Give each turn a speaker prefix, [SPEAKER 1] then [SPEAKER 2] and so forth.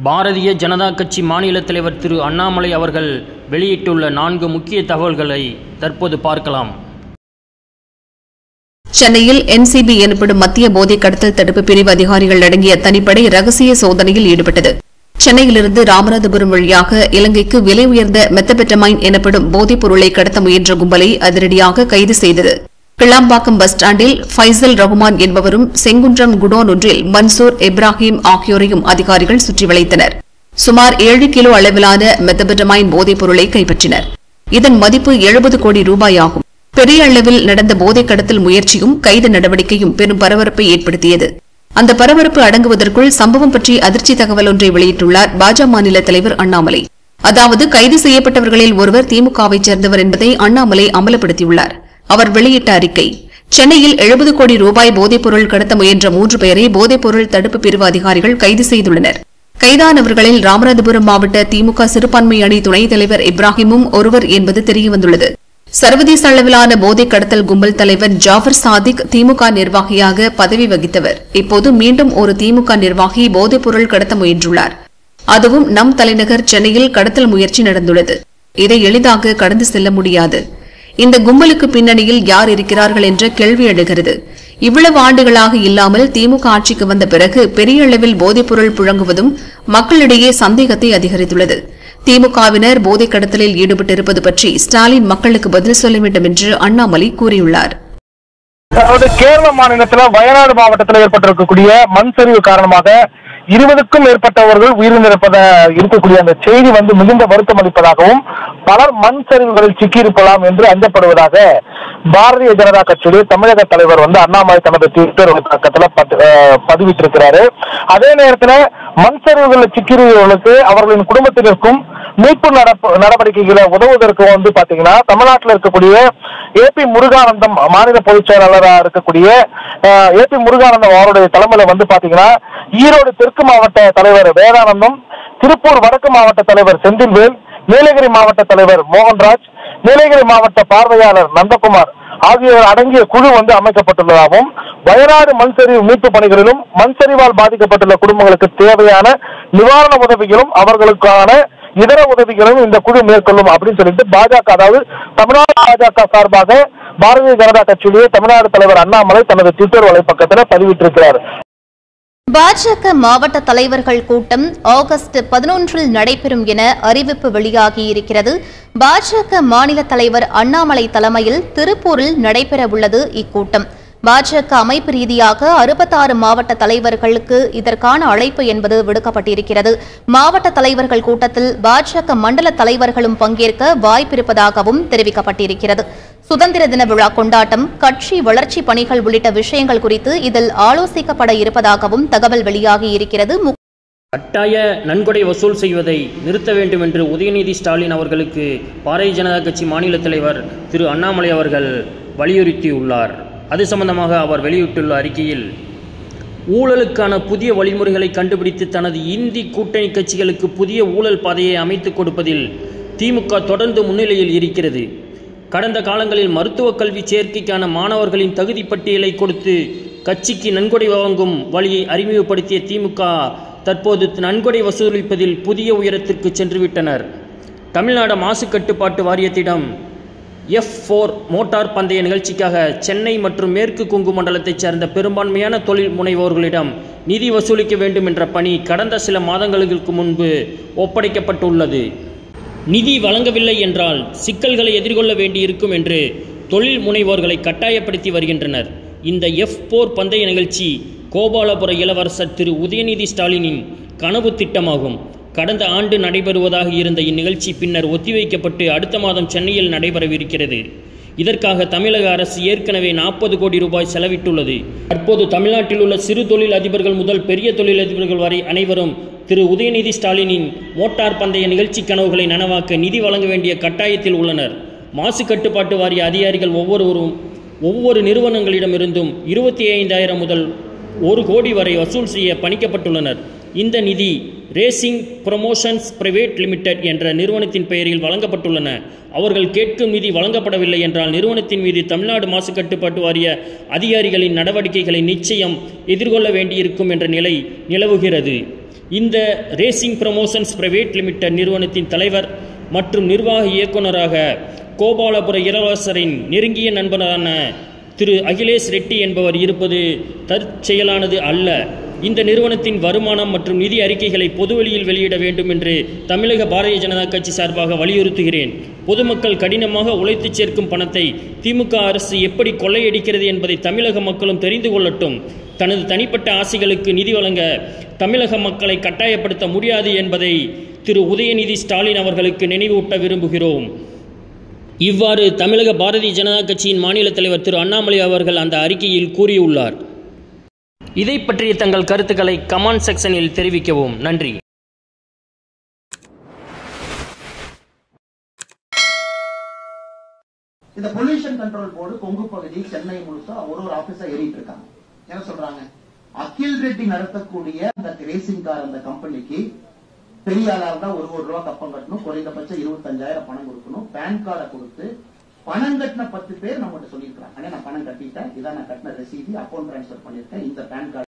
[SPEAKER 1] பாரதிய ஜனதா கட்சி மாநில தலைவர் திரு அண்ணாமலை அவர்கள் வெளியிட்டுள்ள 4 முக்கிய தகவல்களை தற்போது பார்க்கலாம்.
[SPEAKER 2] சென்னையில் என்சிபி எனப்படும் மத்திய போதை கடத்தல் தடுப்பு பிரிவு அதிகாரிகள் அடங்கிய தனிப்படை ரகசிய சோதனையில் ஈடுபட்டது. சென்னையிலிருந்து ராமநாதபுரம் வழியாக இலங்கைக்கு விலை உயர்ந்த மெத்தபெட்டமைன் எனப்படும் போதைப் பொருளை கடத்த முயன்ற கும்பலை அதிரடியாக கைது செய்தது. கிளாம்பாக்கம் பஸ் ஸ்டாண்டில் ஃபைசல் ரகுமான் என்பவரும், செங்குன்றம் குடோன் ஒன்றில் மன்சூர் இப்ராஹிம் ஆகியோரையும் அதிகாரிகள் சுற்றி வளைத்தனர். சுமார் 7 கிலோ அளவிலான மெத்தபெட்டமைன் போதைப் பொருளை கைப்பற்றினர். இதன் மதிப்பு 70 கோடி ரூபாய் ஆகும். பெரிய அளவில் நடந்த போதை கடத்தல் முயற்சியும் கைது நடவடிக்கையும் பெரும் பரபரப்பை ஏற்படுத்தியது. அந்த பரபரப்பு அடங்குவதற்குள் சம்பவம் பற்றி அதிர்ச்சி தகவல் ஒன்றை வெளியிட்டுள்ளார் பாஜக மாநில தலைவர் அண்ணாமலை. அதாவது கைது செய்யப்பட்டவர்களில் ஒருவர் திமுகவைச் சேர்ந்தவர் என்பதை அண்ணாமலை அமலப்படுத்தியுள்ளார். அவர் வெளியிட்ட அறிக்கை: சென்னையில் 70 கோடி ரூபாய் போதைப் பொருள் கடத்த முயன்ற 3 பேரை போதைப் பொருள் தடுப்பு பிரிவு அதிகாரிகள் கைது செய்துள்ளனர். கைதானவர்களில் ராமநாதபுரம் மாவட்ட திமுக சிறுபான்மை அணி துணைத் தலைவர் இப்ராஹிமும் ஒருவர் என்பது தெரியவந்துள்ளது. சர்வதேச அளவிலான போதை கடத்தல் கும்பல் தலைவர் ஜாஃபர் சாதிக் திமுக நிர்வாகியாக பதவி வகித்தவர். இப்போது மீண்டும் ஒரு திமுக நிர்வாகி போதைப் பொருள் கடத்த முயன்றுள்ளார். அதுவும் நம் தலைநகர் சென்னையில் கடத்தல் முயற்சி நடந்துள்ளது. இதை எளிதாக கடந்து செல்ல முடியாது. இந்த கும்பலுக்கு பின்னணியில் யார் இருக்கிறார்கள் என்ற கேள்வி எழுகிறது. இவ்வளவு ஆண்டுகளாக இல்லாமல் திமுக ஆட்சிக்கு வந்த பிறகு பெரிய அளவில் போதைப்பொருள் புழங்குவதும் மக்களிடையே சந்தேகத்தை அதிகரித்துள்ளது. திமுகவினர் போதை கடத்தலில் ஈடுபட்டிருப்பது பற்றி ஸ்டாலின் மக்களுக்கு பதில் சொல்ல வேண்டும் என்று அண்ணாமலை கூறியுள்ளார்.
[SPEAKER 3] கேரள மாநிலத்தில் வயநாடு மாவட்டத்தில் ஏற்பட்டிருக்கக்கூடிய மண் சரிவு காரணமாக 20க்கும் மேற்பட்டவர்கள் இருக்கக்கூடிய அந்த செய்தி மிகுந்த வருத்தம் அளிப்பதாகவும், பலர் மண் சரிவுகளில் சிக்கியிருக்கலாம் என்று அஞ்சப்படுவதாக பாரதிய ஜனதா கட்சியுடைய தமிழக தலைவர் அண்ணாமலை தனது ட்விட்டர் பக்கத்தில் பதிவிட்டிருக்கிறாரு. அதே நேரத்தில் மண் சரிவுகளில் சிக்கியவர்களுக்கு அவர்களின் குடும்பத்தினருக்கும் மீட்பு நடவடிக்கைகளை உதவுவதற்கு பாத்தீங்கன்னா தமிழ்நாட்டில் இருக்கக்கூடிய ஏபி முருகானந்தம் மாநில பொதுச் செயலாளராக இருக்கக்கூடிய ஏபி முருகானந்தம் அவருடைய தலைமையில பாத்தீங்கன்னா ஈரோடு தெற்கு மாவட்ட தலைவர் வேதானந்தம், திருப்பூர் வடக்கு மாவட்ட தலைவர் செந்தில்வேல், நீலகிரி மாவட்ட தலைவர் மோகன்ராஜ், நீலகிரி மாவட்ட பார்வையாளர் நந்தகுமார் ஆகியோர் அடங்கிய குழு அமைக்கப்பட்டுள்ளதாகவும், வயநாடு மண் சரிவு மீட்பு பணிகளிலும் மண் சரிவால் பாதிக்கப்பட்டுள்ள குடும்பங்களுக்கு தேவையான நிவாரண உதவிகளும் அவர்களுக்கான இதர உதவிகளும் இந்த குழு மேற்கொள்ளும் அப்படின்னு சொல்லிட்டு பாஜக, அதாவது தமிழ்நாடு பாஜக சார்பாக பாரதிய ஜனதா கட்சியுடைய தமிழ்நாடு தலைவர் அண்ணாமலை தனது ட்விட்டர் வலைப்பக்கத்தில் பதிவிட்டிருக்கிறார்.
[SPEAKER 4] பாஜக மாவட்ட தலைவர்கள் கூட்டம் ஆகஸ்ட் 11 நடைபெறும் என அறிவிப்பு வெளியாகியிருக்கிறது. பாஜக மாநில தலைவர் அண்ணாமலை தலைமையில் திருப்பூரில் நடைபெறவுள்ளது இக்கூட்டம். பாஜக அமைப்பு ரீதியாக 66 மாவட்ட தலைவர்களுக்கு இதற்கான அழைப்பு என்பது விடுக்கப்பட்டிருக்கிறது. மாவட்ட தலைவர்கள் கூட்டத்தில் பாஜக மண்டல தலைவர்களும் பங்கேற்க வாய்ப்பிருப்பதாகவும் தெரிவிக்கப்பட்டிருக்கிறது. சுதந்திர தின விழா கொண்டாட்டம், கட்சி வளர்ச்சி பணிகள் உள்ளிட்ட விஷயங்கள் குறித்து இதில் ஆலோசிக்கப்பட இருப்பதாகவும் தகவல் வெளியாகி இருக்கிறது.
[SPEAKER 1] கட்டாய நன்கொடை வசூல் செய்வதை நிறுத்த வேண்டும் என்று உதயநிதி ஸ்டாலின் அவர்களுக்கு பாரதிய ஜனதா கட்சி மாநில தலைவர் திரு அண்ணாமலை அவர்கள் வலியுறுத்தியுள்ளார். அது சம்பந்தமாக அவர் வெளியிட்டுள்ள அறிக்கையில், ஊழலுக்கான புதிய வழிமுறைகளை கண்டுபிடித்து தனது இந்தி கூட்டணி கட்சிகளுக்கு புதிய ஊழல் பாதையை அமைத்துக் கொடுப்பதில் திமுக தொடர்ந்து முன்னிலையில் இருக்கிறது. கடந்த காலங்களில் மருத்துவ கல்வி சேர்க்கைக்கான மாணவர்களின் தகுதி பட்டியலை கொடுத்து கட்சிக்கு நன்கொடை வாங்கும் வழியை அறிமுகப்படுத்திய திமுக தற்போது நன்கொடை வசூலிப்பதில் புதிய உயரத்திற்கு சென்றுவிட்டனர். தமிழ்நாடு மாசு கட்டுப்பாட்டு வாரியத்திடம் F4 மோட்டார் பந்தய நிகழ்ச்சிக்காக சென்னை மற்றும் மேற்கு கொங்கு மண்டலத்தைச் சேர்ந்த பெரும்பான்மையான தொழில் முனைவோர்களிடம் நிதி வசூலிக்க வேண்டும் என்ற பணி கடந்த சில மாதங்களுக்கு முன்பு ஒப்படைக்கப்பட்டுள்ளது. நிதி வழங்கவில்லை என்றால் சிக்கல்களை எதிர்கொள்ள வேண்டியிருக்கும் என்று தொழில் முனைவோர்களை கட்டாயப்படுத்தி வருகின்றனர். இந்த F4 பந்தய நிகழ்ச்சி கோபாலபுர இளவரசர் திரு உதயநிதி ஸ்டாலினின் கனவு திட்டமாகும். கடந்த ஆண்டு நடைபெறுவதாக இருந்த இந்நிகழ்ச்சி பின்னர் ஒத்திவைக்கப்பட்டு அடுத்த மாதம் சென்னையில் நடைபெறவிருக்கிறது. இதற்காக தமிழக அரசு ஏற்கனவே 40 கோடி ரூபாய் செலவிட்டுள்ளது. தற்போது தமிழ்நாட்டில் உள்ள சிறு தொழில் அதிபர்கள் முதல் பெரிய தொழிலதிபர்கள் வரை அனைவரும் திரு உதயநிதி ஸ்டாலினின் மோட்டார் பந்தய நிகழ்ச்சி கனவுகளை நனவாக்க நிதி வழங்க வேண்டிய கட்டாயத்தில் உள்ளனர். மாசு கட்டுப்பாட்டு வாரிய அதிகாரிகள் ஒவ்வொரு நிறுவனங்களிடமிருந்தும் 25,000 முதல் 1 கோடி வரை வசூல் செய்ய பணிக்கப்பட்டுள்ளனர். இந்த நிதி ரேசிங் ப்ரமோஷன்ஸ் பிரைவேட் லிமிடெட் என்ற நிறுவனத்தின் பெயரில் வழங்கப்பட்டுள்ளன. அவர்கள் கேட்கும் நிதி வழங்கப்படவில்லை என்றால் நிறுவனத்தின் மீது தமிழ்நாடு மாசு கட்டுப்பாட்டு வாரிய அதிகாரிகளின் நடவடிக்கைகளை நிச்சயம் எதிர்கொள்ள வேண்டியிருக்கும் என்ற நிலை நிலவுகிறது. இந்த ரேசிங் ப்ரமோஷன்ஸ் பிரைவேட் லிமிடெட் நிறுவனத்தின் தலைவர் மற்றும் நிர்வாக இயக்குநராக கோபாலபுர இளவரசரின் நெருங்கிய நண்பரான திரு அகிலேஷ் ரெட்டி என்பவர் இருப்பது தற்செயலானது அல்ல. இந்த நிறுவனத்தின் வருமானம் மற்றும் நிதி அறிக்கைகளை பொதுவெளியில் வெளியிட வேண்டும் என்று தமிழக பாரதிய ஜனதா கட்சி சார்பாக வலியுறுத்துகிறேன். பொதுமக்கள் கடினமாக உழைத்து சேர்க்கும் பணத்தை திமுக அரசு எப்படி கொள்ளையடிக்கிறது என்பதை தமிழக மக்களும் தெரிந்து கொள்ளட்டும். தனது தனிப்பட்ட ஆசைகளுக்கு நிதி வழங்க தமிழக மக்களை கட்டாயப்படுத்த முடியாது என்பதை திரு உதயநிதி ஸ்டாலின் அவர்களுக்கு நினைவூட்ட விரும்புகிறோம். இவ்வாறு தமிழக பாரதிய ஜனதா கட்சியின் மாநில தலைவர் திரு அண்ணாமலை அவர்கள் அந்த அறிக்கையில் கூறியுள்ளார். இதை பற்றிய தங்கள் கருத்துக்களை கமெண்ட் செக்ஷனில் தெரிவிக்கவும். நன்றி.
[SPEAKER 5] இந்த பொல்யூஷன் கண்ட்ரோல் போர்டு கொங்கு பகுதி சென்னை முழுசா ஒரு ஆபீஸா ஏறிட்டு இருக்காங்க. என்ன சொல்றாங்க? அகில் ரெட்டி நடத்தக்கூடிய அந்த ரேசிங் கார் அந்த கம்பெனிக்கு பெரிய ஆளா இருந்தா 1 கோடி ரூபாய் கப்பம் கட்டணும், குறைந்தபட்சம் 25,000 பணம் கொடுக்கணும். பேன் கார்டை கொடுத்து பணம் கட்டின 10 பேர் நம்மகிட்ட சொல்லியிருக்காங்க. நான் பணம் கட்டிட்டேன், இதான் நான் கட்டின ரசீது, அக்கௌண்ட் டிரான்ஸ்பர் பண்ணிருக்கேன், இந்த பேன் கார்டு